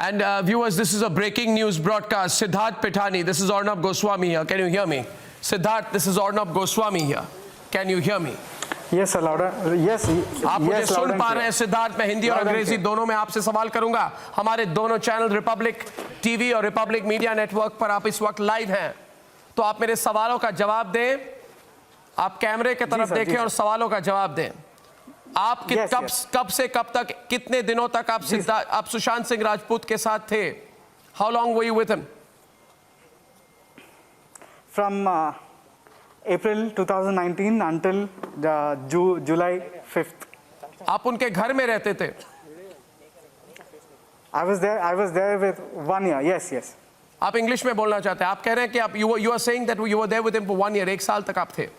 And viewers, this is a breaking news broadcast. Siddharth Pithani, this is Arnab Goswami here. Can you hear me? Siddharth, this is Arnab Goswami here. Can you hear me? Yes, sir, louder. Yes, आप मुझे सुन पा रहे हैं सिद्धार्थ? मैं हिंदी और अंग्रेजी दोनों में आपसे सवाल करूंगा। हमारे दोनों चैनल रिपब्लिक टीवी और रिपब्लिक मीडिया नेटवर्क पर आप इस वक्त लाइव हैं, तो आप मेरे सवालों का जवाब दें। आप कैमरे की तरफ देखें और सवालों का जवाब दें। आप कब से कब तक, कितने दिनों तक आप सुशांत सिंह राजपूत के साथ थे? How long were you with him? From April 2019 until July 5th. आप उनके घर में रहते थे? I was there with 1 year. Yes. आप इंग्लिश में बोलना चाहते हैं? आप कह रहे हैं कि आप you are saying that you were there with him for 1 year. 1 साल तक आप थे?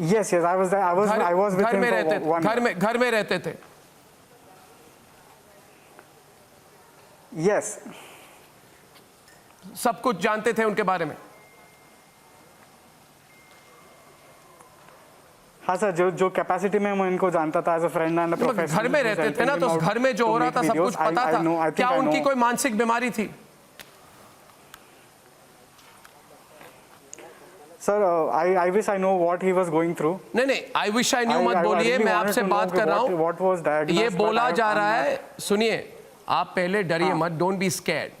Yes, I was there. I was with him for 1 year. घर में रहते थे? Yes. सब कुछ जानते थे उनके बारे में? हाँ सर, जो कैपेसिटी में मैं इनको जानता था as a friend and a professor. घर में रहते थे ना, तो घर में जो हो रहा था सब कुछ पता था। क्या उनकी कोई मानसिक बीमारी थी? Sir, I wish I know what he was going through. नहीं, I wish I knew मत बोलिए, मैं आपसे बात कर रहा हूँ। ये बोला जा रहा है, सुनिए, आप पहले डरिए मत, don't be scared.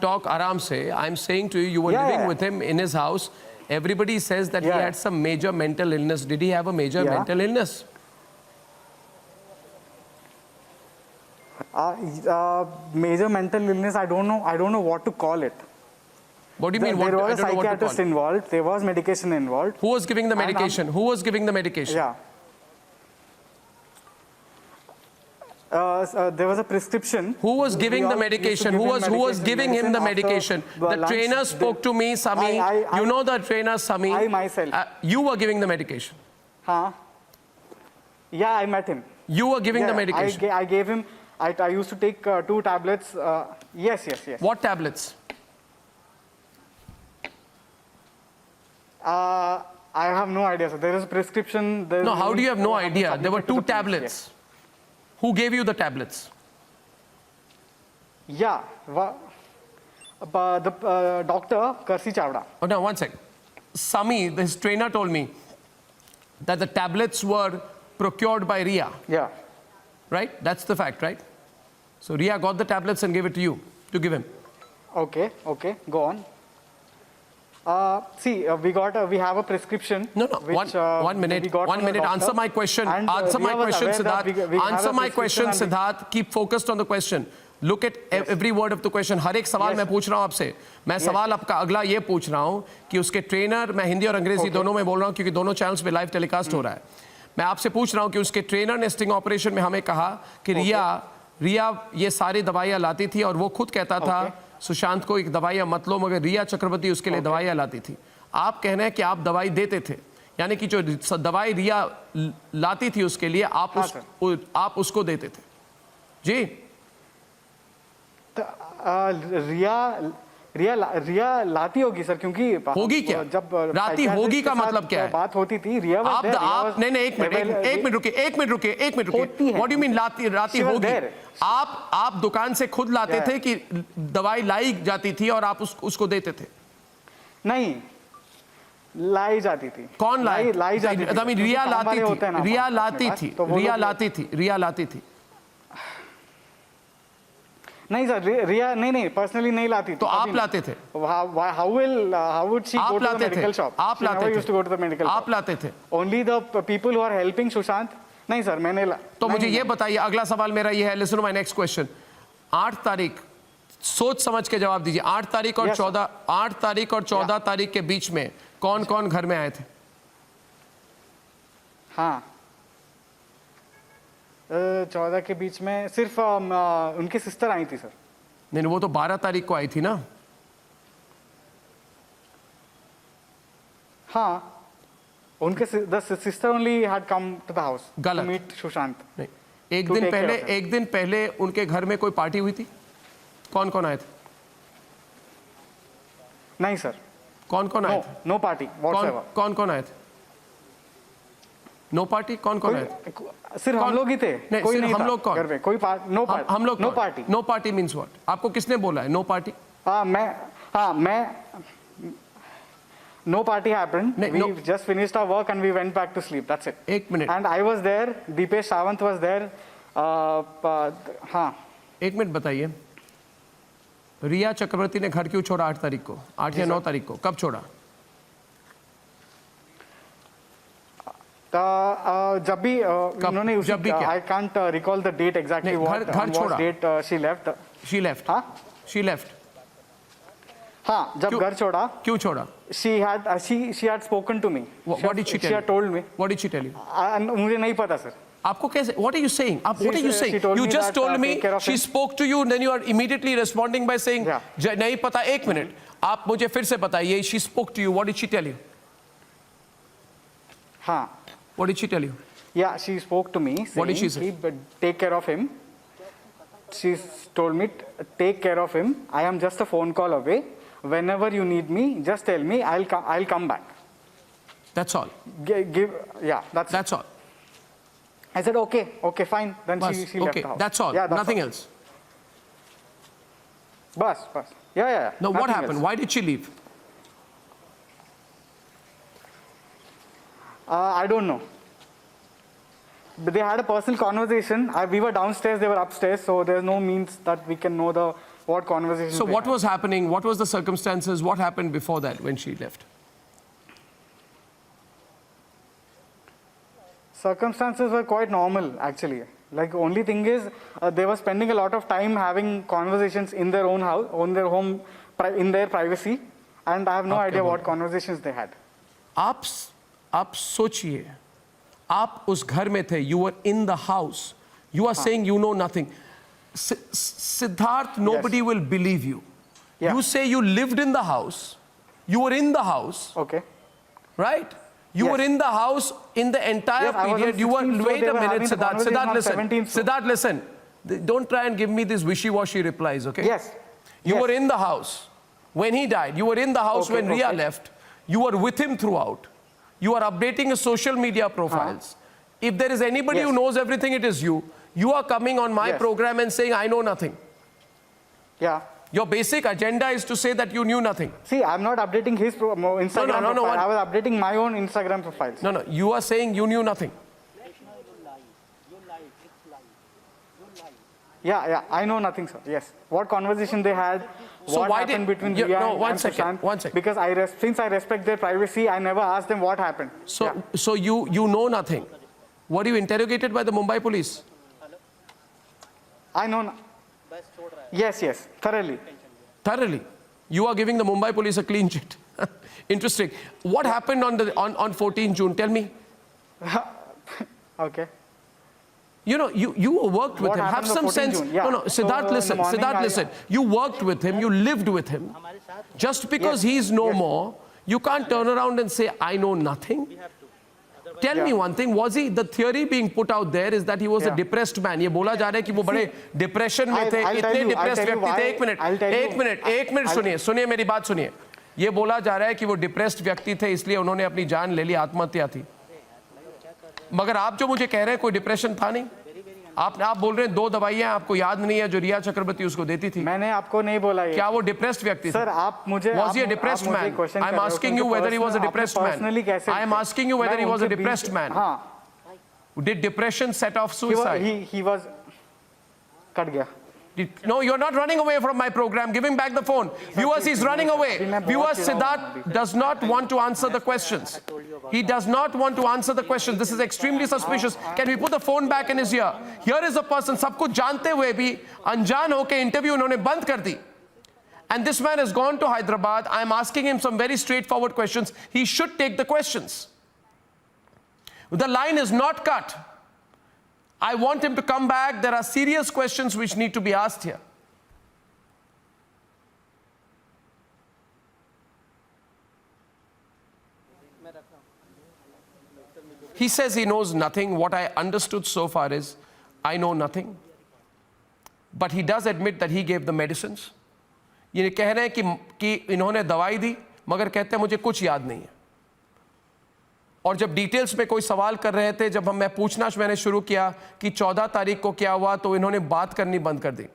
Talk आराम से. I'm saying to you, you were living with him in his house. Everybody says that he had some major mental illness. Did he have a major mental illness? Major mental illness, I don't know what to call it. What do you mean? There was a psychiatrist involved. There was medication involved. Who was giving the medication? Who was giving the medication? Yeah. There was a prescription. Who was giving the medication? Who was giving him the medication? The trainer spoke to me, Sami. You know the trainer, Sami. I myself. You were giving the medication. Yeah, I met him. You were giving the medication. I gave him. I used to take 2 tablets. Yes. What tablets? I have no idea, sir. There is a prescription. No, how do you have no idea? There were 2 tablets. Who gave you the tablets? Yeah, the doctor, Karsi Chavda. Oh, now, one sec. Sami, his trainer, told me that the tablets were procured by Ria. Yeah. Right? That's the fact, right? So Ria got the tablets and gave it to you, to give him. Okay, go on. See, we have a prescription. No. One minute. Answer my question. Answer my question, Siddharth. Answer my question, Siddharth. Keep focused on the question. Look at every word of the question. हर एक सवाल मैं पूछ रहा हूँ आपसे. मैं सवाल आपका अगला ये पूछ रहा हूँ कि उसके ट्रेनर, मैं हिंदी और अंग्रेजी दोनों में बोल रहा हूँ क्योंकि दोनों चैनल्स पे लाइव टेलीकास्ट हो रहा है. मैं आपसे पूछ रहा हूँ कि उसके ट्रेनर ने स्टिंग ऑपरेशन में हमें कहा कि रिया ये सारी दवाइयाँ लाती थी और वो खुद कहता था सुशांत को एक दवाइयाँ मत लो, मगर रिया चक्रवर्ती उसके लिए दवाइयाँ लाती थी. आप कह रहे हैं कि आप दवाई देते थे, यानी कि जो दवाई रिया लाती थी उसके लिए आप उसको देते थे जी? रिया लाती होगी सर, क्योंकि होगी क्या? जब राती होगी का मतलब क्या है? बात होती थी रिया आप नहीं एक मिनट रुकिए. व्हाट डू यू मीन राती होगी? आप दुकान से खुद लाते थे कि दवाई लाई जाती थी और आप उसको देते थे? नहीं, लाई जाती थी. कौन लाई जाती थी? रिया लाती थी. नहीं सर, रिया नहीं पर्सनली नहीं लाती. तो आप लाते थे? How would she go to the medical shop? आप लाते थे? Used to go to the medical shop. आप लाते थे? Only the people who are helping Sushant. नहीं सर, मैंने तो मुझे ये बताइए, अगला सवाल मेरा ये है. Listen to my next question. 8 तारीख, सोच समझ के जवाब दीजिए. 8 तारीख और 14 तारीख के बीच में कौन कौन घर में आए थे? हाँ, 14 के बीच में सिर्फ उनकी सिस्टर आई थी सर. नहीं, वो तो 12 तारीख को आई थी ना. हाँ, उनके sister only had come to the house to meet Sushant. नहीं, एक दिन पहले उनके घर में कोई पार्टी हुई थी? कौन कौन आए थे? नहीं सर. कौन आए थे? No party. कौन आए थे? No party? कौन कौन है? सिर्फ हम लोग ही थे, कोई नहीं हम था लोग कौन? घर पे, कोई नो पार्टी, हम लोग no party. No party means what? आपको किसने बोला है नो पार्टी? मैं no party happened. No, We no. just finished our work and we went back to sleep. That's it. एक minute, And I was there. Deepesh Sawant was there. हाँ. एक minute बताइए, रिया चक्रवर्ती ने घर क्यों छोड़ा 8 तारीख को? 8 या 9 तारीख को? कब छोड़ा? जब भी उन्होंने उसी, जब भी क्या? I can't recall the date exactly. नहीं, what घर छोड़ा। date she left. She left. हाँ? She left. हाँ, जब क्यों? घर छोड़ा, क्यों छोड़ा? she had spoken to me. What did she tell She had you? told me. What did she tell you? मुझे नहीं पता सर. आपको कैसे? What are you saying? What are you saying? she told You me just that, told me take care of she him. spoke to you, and then you are immediately responding by saying, Yeah. नहीं पता. एक minute, आप मुझे फिर से बताइए. She spoke to you. What did she tell you? हाँ. What did she tell you? Yeah, she spoke to me saying, What did she say? Take care of him. She told me, take care of him. I am just a phone call away. Whenever you need me, just tell me. I'll come back. That's all. That's all. I said, okay, fine. Then she left the house. That's all. Yeah, Nothing all. else. Bus. Yeah. Now, what Nothing happened? else. Why did she leave? I don't know. But they had a personal conversation. We were downstairs, they were upstairs, so there's no means that we can know what conversation. So what was happening? What was the circumstances? What happened before that when she left? Circumstances were quite normal, actually. Like, only thing is, they were spending a lot of time having conversations in their own house, on their home, in their privacy, and I have no idea what conversations they had. आप सोचिए, आप उस घर में थे, you were in the house. You are saying you know nothing. Siddharth, nobody will believe you. Yeah. You say you lived in the house. You were in the house. Okay. Right? You Yes. were in the house in the entire Yes, I was on period. You were, 16th, so wait they a were minute, having the Siddharth. conversation Siddharth, on listen. 17th, so- Siddharth, listen. Don't try and give me these wishy-washy replies, okay? Yes. You Yes. were in the house when he died. You were in the house Okay, when Ria okay. left. You were with him throughout. You are updating his social media profiles. If there is anybody Yes. who knows everything, it is you. You are coming on my Yes. program and saying, I know nothing. Yeah. Your basic agenda is to say that you knew nothing. See, I'm not updating his Instagram no, profile. I was updating my own Instagram profiles. No, you are saying you knew nothing. Yeah, I know nothing, sir. Yes. What conversation they had, So what why happened did- between Yeah, Ria no, and one and second, Sushant. one second. Because since I respect their privacy, I never asked them what happened. So, Yeah. so you know nothing. Were you interrogated by the Mumbai police? I know. Yes, thoroughly. Thoroughly. You are giving the Mumbai police a clean sheet. Interesting. What happened on 14 June? Tell me. Okay. You know, you worked with What him. Have happened on some 14 sense. June? Yeah. No, Siddharth, So, in the listen. morning, Siddharth, I- listen. You worked with him. You lived with him. Just because Yes. he's no Yes. more, you can't turn around and say, I know nothing. Tell me Yeah. one thing. Was he, the theory being put out there is that he was a Yeah. depressed man. ये बोला जा रहा है कि वो बड़े depression में थे, I'll tell इतने you, I'll depressed tell you व्यक्ति थे. why. एक मिनट, I'll tell एक you. मिनट, एक मिनट सुनिए मेरी बात सुनिए. ये बोला जा रहा है कि वो डिप्रेस्ड व्यक्ति थे, इसलिए उन्होंने अपनी जान ले ली, आत्महत्या थी. मगर आप जो मुझे कह रहे हैं कोई डिप्रेशन था नहीं. आप बोल रहे हैं 2 दवाइयां आपको याद नहीं है जो रिया चक्रवर्ती उसको देती थी. मैंने आपको नहीं बोला ये. क्या वो डिप्रेस्ड व्यक्ति थे? सर, आप मुझे Was he a depressed man? I'm asking you whether he was a depressed man. I am asking you whether he was a depressed man. हाँ. Did depression set off suicide? He was. Cut गया. No, you're not running away from my program. Give him back the phone. Viewers, he's running away. Viewers, Siddharth does not want to answer the questions. He does not want to answer the questions. This is extremely suspicious. Can we put the phone back in his ear? Here is a person, सब कुछ जानते हुए भी अनजान होके interview उन्होंने बंद कर दी. And this man has gone to Hyderabad. I am asking him some very straightforward questions. He should take the questions. The line is not cut. I want him to come back. There are serious questions which need to be asked here. He says he knows nothing. What I understood so far is, I know nothing. But he does admit that he gave the medicines. ये कह रहे हैं कि इन्होंने दवाई दी, मगर कहते हैं मुझे कुछ याद नहीं है. और जब डिटेल्स में कोई सवाल कर रहे थे, जब मैं पूछना मैंने शुरू किया कि 14 तारीख को क्या हुआ, तो इन्होंने बात करनी बंद कर दी।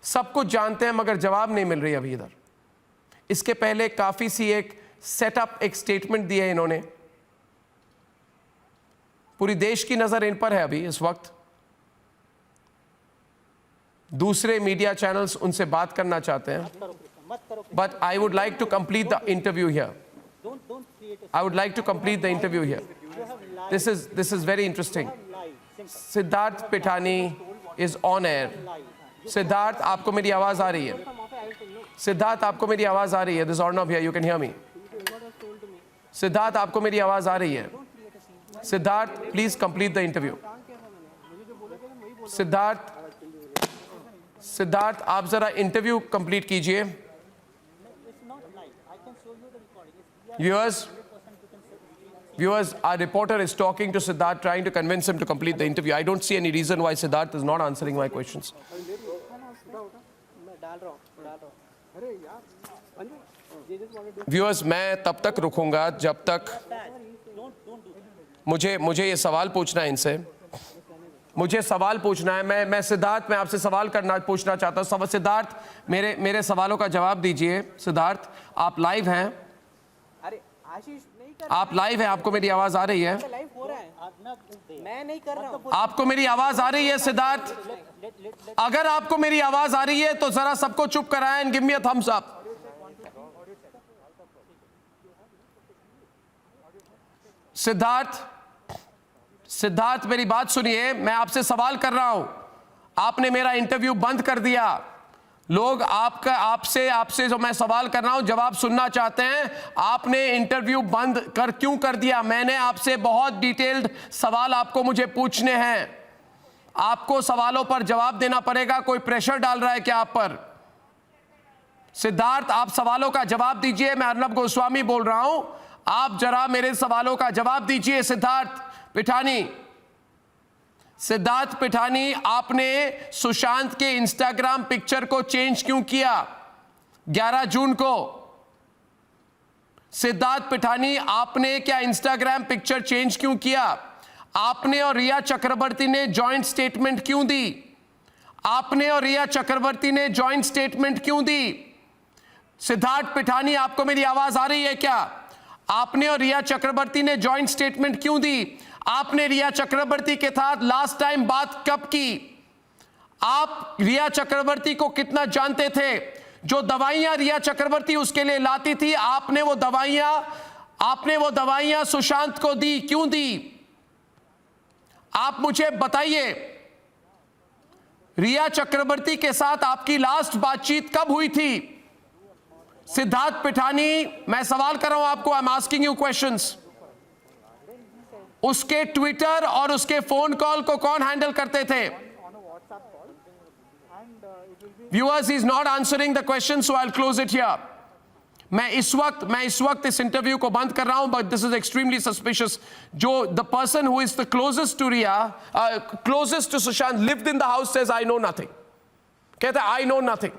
सब कुछ जानते हैं मगर जवाब नहीं मिल रही अभी इधर। इसके पहले काफी सी एक सेटअप, एक स्टेटमेंट दी है इन्होंने। पूरी देश की नजर इन पर है अभी इस वक्त। दूसरे मीडिया चैनल्स उनसे बात करना चाहते हैं, but I would like to complete the interview here. I would like to complete the interview here. This is very interesting. Siddharth Pithani is on air. Siddharth, आपको मेरी आवाज आ रही है? सिद्धार्थ, आपको मेरी आवाज आ रही है? This is Arnav here. You can hear me. Siddharth, आपको मेरी आवाज आ रही है? Siddharth, please complete the interview. Siddharth, आप जरा इंटरव्यू कंप्लीट कीजिए। Viewers, our reporter is talking to Siddharth, trying to convince him to complete the interview. I don't see any reason why Siddharth is not answering my questions. Viewers, मैं तब तक रुकूंगा जब तक मुझे ये सवाल पूछना है इनसे। मुझे सवाल पूछना है। मैं सिद्धार्थ, मैं आपसे सवाल पूछना चाहता हूँ। सिद्धार्थ, मेरे सवालों का जवाब दीजिए। सिद्धार्थ, आप लाइव हैं? आप लाइव हैं? आपको मेरी आवाज आ रही है? मैं नहीं कर रहा हूं। आपको मेरी आवाज आ रही है सिद्धार्थ? अगर आपको मेरी आवाज आ रही है तो जरा सबको चुप कराएं and give me a thumbs up. Siddharth, मेरी बात सुनिए। मैं आपसे सवाल कर रहा हूं। आपने मेरा इंटरव्यू बंद कर दिया। लोग आपसे जो मैं सवाल कर रहा हूं जवाब सुनना चाहते हैं। आपने इंटरव्यू बंद क्यों कर दिया? मैंने आपसे बहुत डिटेल्ड सवाल आपको मुझे पूछने हैं। आपको सवालों पर जवाब देना पड़ेगा। कोई प्रेशर डाल रहा है क्या आप पर? सिद्धार्थ, आप सवालों का जवाब दीजिए। मैं अर्नब गोस्वामी बोल रहा हूं। आप जरा मेरे सवालों का जवाब दीजिए। सिद्धार्थ पिठानी, आपने सुशांत के इंस्टाग्राम पिक्चर को चेंज क्यों किया 11 जून को? सिद्धार्थ पिठानी, आपने क्या इंस्टाग्राम पिक्चर चेंज क्यों किया? आपने और रिया चक्रवर्ती ने जॉइंट स्टेटमेंट क्यों दी? आपने और रिया चक्रवर्ती ने जॉइंट स्टेटमेंट क्यों दी? सिद्धार्थ पिठानी, आपको मेरी आवाज आ रही है क्या? आपने और रिया चक्रवर्ती ने जॉइंट स्टेटमेंट क्यों दी? आपने रिया चक्रवर्ती के साथ लास्ट टाइम बात कब की? आप रिया चक्रवर्ती को कितना जानते थे? जो दवाइयां रिया चक्रवर्ती उसके लिए लाती थी, आपने वो दवाइयां सुशांत को दी, क्यों दी? आप मुझे बताइए, रिया चक्रवर्ती के साथ आपकी लास्ट बातचीत कब हुई थी? सिद्धार्थ पिठानी, मैं सवाल कर रहा हूं आपको। I am asking you questions. उसके ट्विटर और उसके फोन कॉल को कौन हैंडल करते थे? Viewers, he is not answering the question, so I will close it here. मैं इस वक्त इस इंटरव्यू को बंद कर रहा हूं, but this is extremely suspicious. जो the person who is the closest to Riya, closest to Sushant, lived in the house, says I know nothing. कहता है आई नो नथिंग।